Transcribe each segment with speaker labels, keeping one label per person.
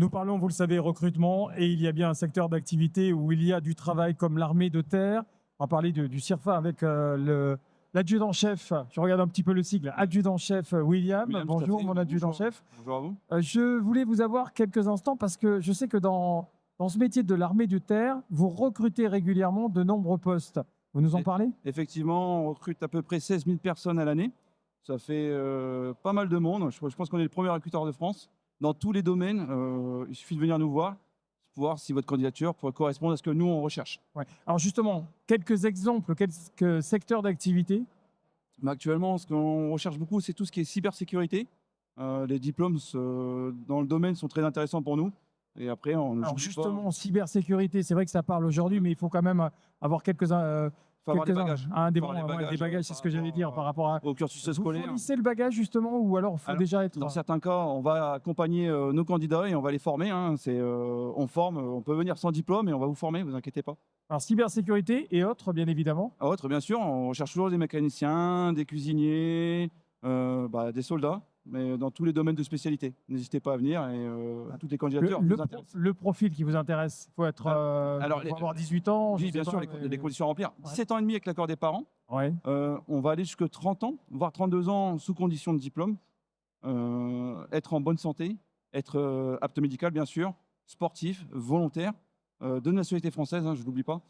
Speaker 1: Nous parlons, vous le savez, recrutement, et il y a bien un secteur d'activité où il y a du travail comme l'armée de terre. On va parler du CIRFA avec l'adjudant-chef. Je regarde un petit peu le sigle. Adjudant-chef William.
Speaker 2: William, tout à
Speaker 1: Bonjour,
Speaker 2: fait.
Speaker 1: mon adjudant-chef.
Speaker 2: Bonjour à vous.
Speaker 1: Je voulais vous avoir quelques instants parce que je sais que dans ce métier de l'armée de terre, vous recrutez régulièrement de nombreux postes. Vous nous en parlez?
Speaker 2: Effectivement, on recrute à peu près 16 000 personnes à l'année. Ça fait pas mal de monde. Je pense qu'on est le premier recruteur de France. Dans tous les domaines, il suffit de venir nous voir pour voir si votre candidature pourrait correspondre à ce que nous, on recherche.
Speaker 1: Ouais. Alors justement, quelques exemples, quelques secteurs d'activité.
Speaker 2: Mais actuellement, ce qu'on recherche beaucoup, c'est tout ce qui est cybersécurité. Les diplômes dans le domaine sont très intéressants pour nous. Et après,
Speaker 1: Alors justement, cybersécurité, c'est vrai que ça parle aujourd'hui, mais il faut quand même avoir quelques-uns.
Speaker 2: faut avoir des bagages.
Speaker 1: Des bagages, c'est ce que j'allais dire par rapport
Speaker 2: au cursus
Speaker 1: Vous
Speaker 2: scolaire.
Speaker 1: fournissez le bagage justement, ou alors il faut déjà être.
Speaker 2: Dans certains cas, on va accompagner nos candidats et on va les former. On forme, on peut venir sans diplôme et on va vous former, vous inquiétez pas.
Speaker 1: Alors cybersécurité et autres, bien évidemment.
Speaker 2: Autres, bien sûr, on recherche toujours des mécaniciens, des cuisiniers, des soldats, mais dans tous les domaines de spécialité. N'hésitez pas à venir et toutes les candidatures nous intéressent.
Speaker 1: Le profil qui vous intéresse, il faut être, faut avoir 18 ans.
Speaker 2: Oui, bien sûr, les conditions à remplir. 17 ans et demi avec l'accord des parents.
Speaker 1: Ouais.
Speaker 2: On va aller jusqu'à 30 ans, voire 32 ans sous condition de diplôme. Être en bonne santé, être apte médical, bien sûr, sportif, volontaire, de nationalité française, je ne l'oublie pas.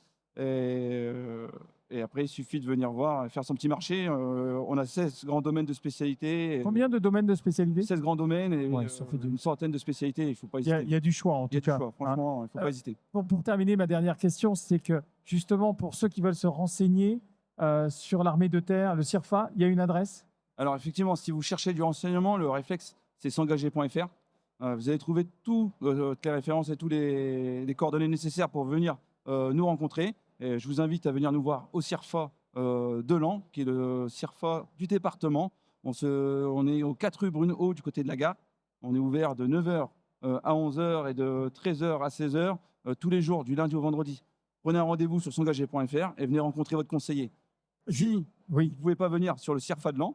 Speaker 2: Et après, il suffit de venir voir, faire son petit marché. On a 16 grands domaines de spécialité.
Speaker 1: Combien de domaines de spécialité?
Speaker 2: 16 grands domaines et
Speaker 1: ça fait
Speaker 2: une centaine de spécialités. Il ne faut pas hésiter.
Speaker 1: Il y a du choix en tout cas.
Speaker 2: Franchement, il ne faut pas hésiter.
Speaker 1: Pour terminer, ma dernière question, c'est que justement, pour ceux qui veulent se renseigner sur l'armée de terre, le CIRFA, il y a une adresse?
Speaker 2: Alors effectivement, si vous cherchez du renseignement, le réflexe, c'est s'engager.fr. Vous allez trouver toutes les références et tous les coordonnées nécessaires pour venir nous rencontrer. Et je vous invite à venir nous voir au CIRFA de Laon, qui est le CIRFA du département. On est au 4 rue Brunehaut du côté de la gare. On est ouvert de 9h à 11h et de 13h à 16h tous les jours, du lundi au vendredi. Prenez un rendez-vous sur s'engager.fr et venez rencontrer votre conseiller. Si vous ne pouvez pas venir sur le CIRFA de Laon,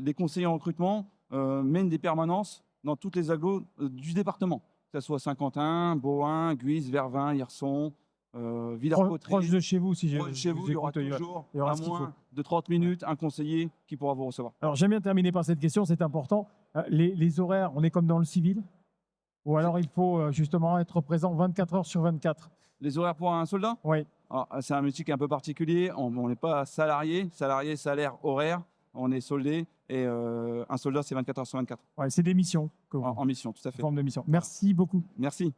Speaker 2: les conseillers en recrutement mènent des permanences dans toutes les agglos du département, que ce soit Saint-Quentin, Bohain, Guise, Vervins, Hirson, Villers-Cotterêts.
Speaker 1: Proche de chez vous, si j'ai.
Speaker 2: Proche de chez vous, il y aura toujours à moins de 30 minutes un conseiller qui pourra vous recevoir.
Speaker 1: Alors j'aime bien terminer par cette question, c'est important. Les horaires, on est comme dans le civil? Ou alors il faut justement être présent 24 heures sur 24?
Speaker 2: Les horaires pour un soldat?
Speaker 1: Oui.
Speaker 2: C'est un métier qui est un peu particulier. On n'est pas salarié, salaire, horaire. On est soldé et un soldat, c'est 24 heures sur 24.
Speaker 1: Ouais, c'est des missions.
Speaker 2: En mission, tout à fait.
Speaker 1: Forme de mission. Merci beaucoup.
Speaker 2: Merci.